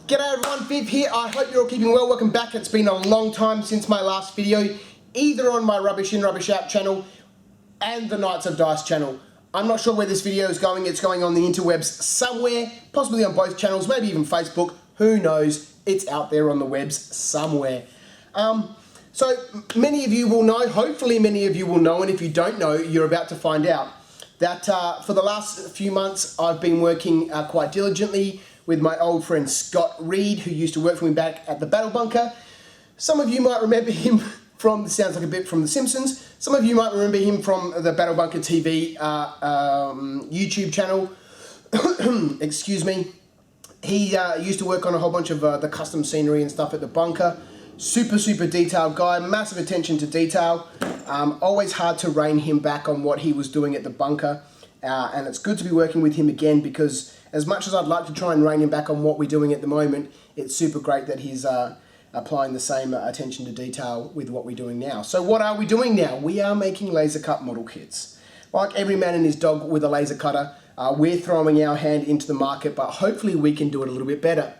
G'day everyone, Viv here. I hope you're all keeping well. Welcome back. It's been a long time since my last video, either on my Rubbish In, Rubbish Out channel and the Knights of Dice channel. I'm not sure where this video is going. It's going on the interwebs somewhere, possibly on both channels, maybe even Facebook. Who knows? It's out there on the webs somewhere. So many of you will know, hopefully many of you will know, and if you don't know, you're about to find out, that for the last few months I've been working quite diligently with my old friend Scott Reed, who used to work for me back at the Battle Bunker. Some of you might remember him from, sounds like a bit from The Simpsons, some of you might remember him from the Battle Bunker TV YouTube channel. Excuse me. He used to work on a whole bunch of the custom scenery and stuff at the bunker. Super detailed guy, massive attention to detail. Always hard to rein him back on what he was doing at the bunker. And it's good to be working with him again, because as much as I'd like to try and rein him back on what we're doing at the moment, it's super great that he's applying the same attention to detail with what we're doing now. So what are we doing now? We are making laser cut model kits. Like every man and his dog with a laser cutter, we're throwing our hand into the market, but hopefully we can do it a little bit better.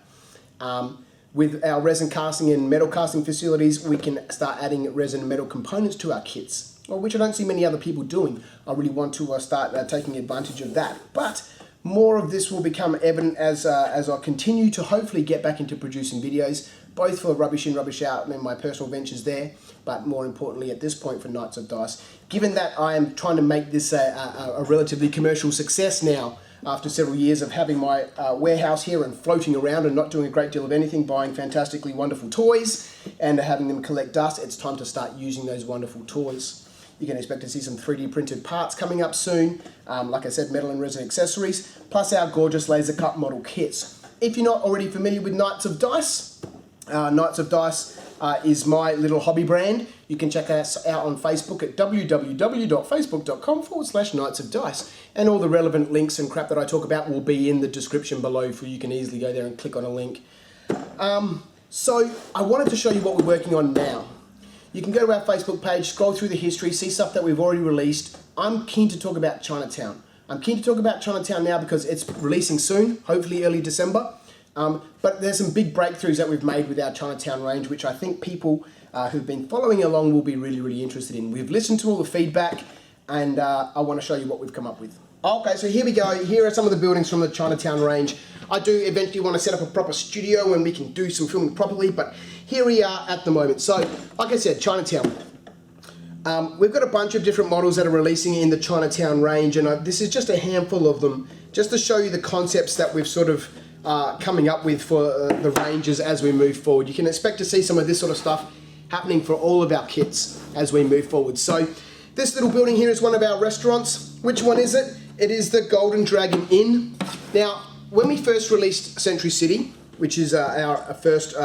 With our resin casting and metal casting facilities, we can start adding resin and metal components to our kits, which I don't see many other people doing. I really want to start taking advantage of that. But more of this will become evident as I continue to hopefully get back into producing videos, both for Rubbish In, Rubbish Out and my personal ventures there, but more importantly at this point for Knights of Dice. Given that I am trying to make this a relatively commercial success now, after several years of having my warehouse here and floating around and not doing a great deal of anything, buying fantastically wonderful toys and having them collect dust, it's time to start using those wonderful toys. You can expect to see some 3D printed parts coming up soon, like I said, metal and resin accessories, plus our gorgeous laser cut model kits. If you're not already familiar with Knights of Dice, Knights of Dice is my little hobby brand. You can check us out on Facebook at www.facebook.com/Knights of Dice. And all the relevant links and crap that I talk about will be in the description below, for you can easily go there and click on a link. So I wanted to show you what we're working on now. You can go to our Facebook page, scroll through the history, see stuff that we've already released. I'm keen to talk about Chinatown. I'm keen to talk about Chinatown now because it's releasing soon, hopefully early December. But there's some big breakthroughs that we've made with our Chinatown range, which I think people who've been following along will be really interested in. We've listened to all the feedback, and I want to show you what we've come up with. Okay, so here we go. Here are some of the buildings from the Chinatown range. I do eventually want to set up a proper studio and we can do some filming properly, but here we are at the moment. So, like I said, Chinatown. We've got a bunch of different models that are releasing in the Chinatown range, and this is just a handful of them, just to show you the concepts that we've sort of coming up with for the ranges as we move forward. You can expect to see some of this sort of stuff happening for all of our kits as we move forward. So, this little building here is one of our restaurants. Which one is it? It is the Golden Dragon Inn. Now, when we first released Sentry City, which is our first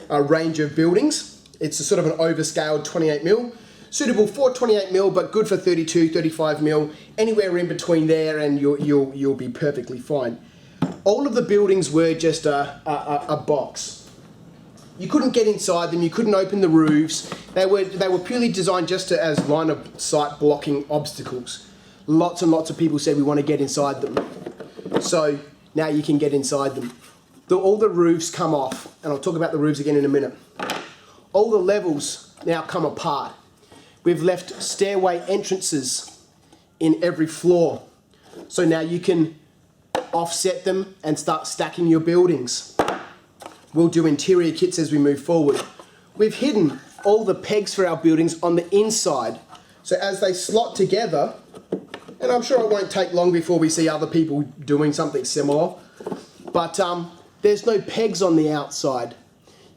range of buildings, it's a sort of an overscaled 28mm, suitable for 28mm, but good for 32, 35mm, anywhere in between there, and you'll be perfectly fine. All of the buildings were just a box. You couldn't get inside them, you couldn't open the roofs. They were purely designed just as line of sight blocking obstacles. Lots and lots of people said we want to get inside them. So now you can get inside them. All the roofs come off, and I'll talk about the roofs again in a minute. All the levels now come apart. We've left stairway entrances in every floor. So now you can offset them and start stacking your buildings. We'll do interior kits as we move forward. We've hidden all the pegs for our buildings on the inside. So as they slot together, and I'm sure it won't take long before we see other people doing something similar, but there's no pegs on the outside.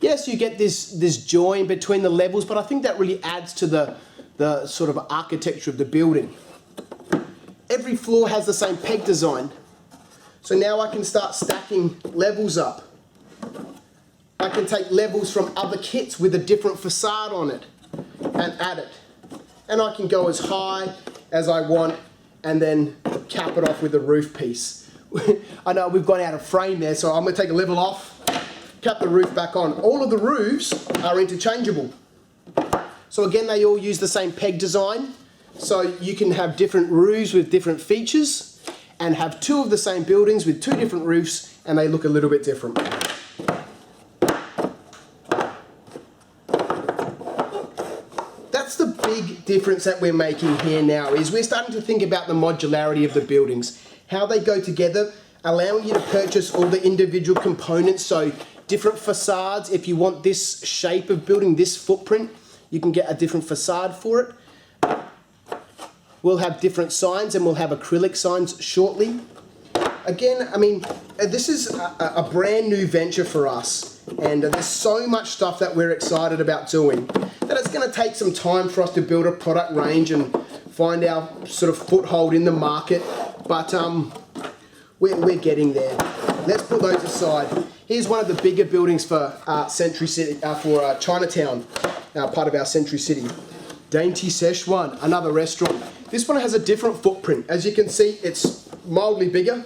Yes, you get this join between the levels, but I think that really adds to the sort of architecture of the building. Every floor has the same peg design. So now I can start stacking levels up. I can take levels from other kits with a different facade on it and add it. And I can go as high as I want and then cap it off with a roof piece. I know we've gone out of frame there, so I'm going to take a level off, cap the roof back on. All of the roofs are interchangeable. So again, they all use the same peg design. So you can have different roofs with different features and have two of the same buildings with two different roofs, and they look a little bit different. difference that we're making here now is we're starting to think about the modularity of the buildings, how they go together, allowing you to purchase all the individual components. So different facades, if you want this shape of building, this footprint, you can get a different facade for it. We'll have different signs, and we'll have acrylic signs shortly. Again, I mean, this is a brand new venture for us, and there's so much stuff that we're excited about doing that it's going to take some time for us to build a product range and find our sort of foothold in the market, but we're getting there. Let's put those aside. Here's one of the bigger buildings for Sentry City, for Chinatown, part of our Sentry City. Dainty Szechuan, another restaurant. This one has a different footprint. As you can see, it's mildly bigger,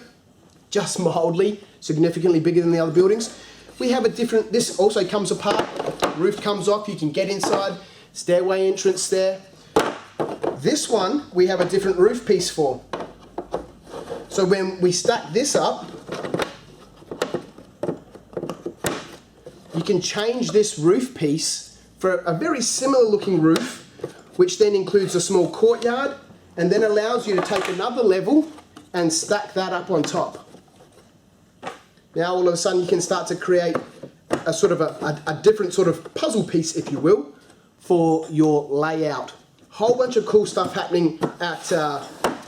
just mildly, significantly bigger than the other buildings. We have a different, this also comes apart, roof comes off, you can get inside, stairway entrance there. This one, we have a different roof piece for. So when we stack this up, you can change this roof piece for a very similar looking roof, which then includes a small courtyard, and then allows you to take another level and stack that up on top. Now all of a sudden you can start to create a sort of a different sort of puzzle piece, if you will, for your layout. Whole bunch of cool stuff happening at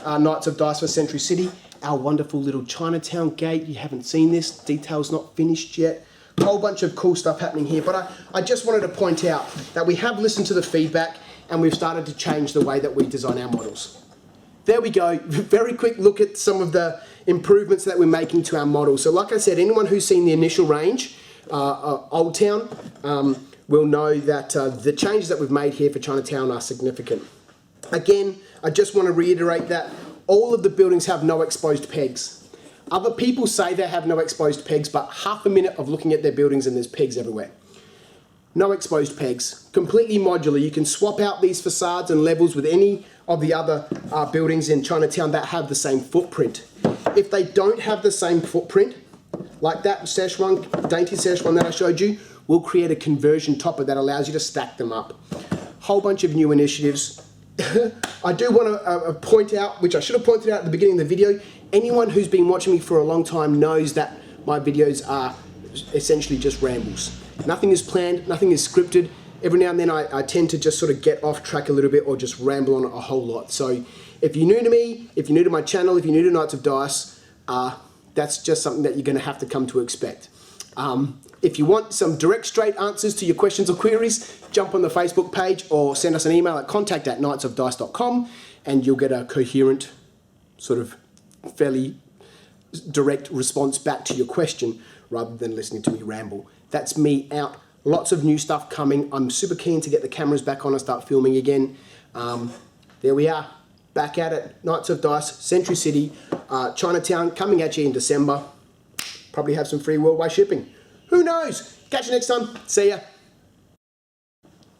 Knights of Dice for Sentry City. Our wonderful little Chinatown gate, you haven't seen this, detail's not finished yet. Whole bunch of cool stuff happening here, but I just wanted to point out that we have listened to the feedback and we've started to change the way that we design our models. There we go, very quick look at some of the improvements that we're making to our model. So like I said, anyone who's seen the initial range, Old Town, will know that the changes that we've made here for Chinatown are significant. Again, I just want to reiterate that all of the buildings have no exposed pegs. Other people say they have no exposed pegs, but half a minute of looking at their buildings and there's pegs everywhere. No exposed pegs, completely modular. You can swap out these facades and levels with any of the other buildings in Chinatown that have the same footprint. If they don't have the same footprint, like that Szechuan, Dainty Szechuan that I showed you, we'll create a conversion topper that allows you to stack them up. Whole bunch of new initiatives. I do want to point out, which I should have pointed out at the beginning of the video, anyone who's been watching me for a long time knows that my videos are essentially just rambles. Nothing is planned, nothing is scripted. Every now and then I tend to just sort of get off track a little bit or just ramble on a whole lot. So if you're new to me, if you're new to my channel, if you're new to Knights of Dice, that's just something that you're going to have to come to expect. If you want some direct, straight answers to your questions or queries, jump on the Facebook page or send us an email at contact@knightsofdice.com and you'll get a coherent, sort of fairly direct response back to your question rather than listening to me ramble. That's me out. Lots of new stuff coming. I'm super keen to get the cameras back on and start filming again. There we are, back at it. Knights of Dice, Sentry City, Chinatown, coming at you in December. Probably have some free worldwide shipping. Who knows? Catch you next time. See ya.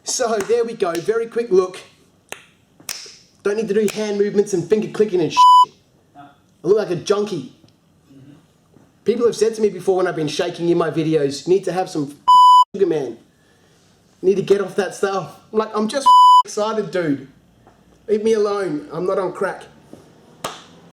So there we go, very quick look. Don't need to do hand movements and finger clicking and shit. I look like a junkie. People have said to me before when I've been shaking in my videos, you need to have some sugar, man. You need to get off that stuff. I'm like, I'm just excited, dude. Leave me alone. I'm not on crack.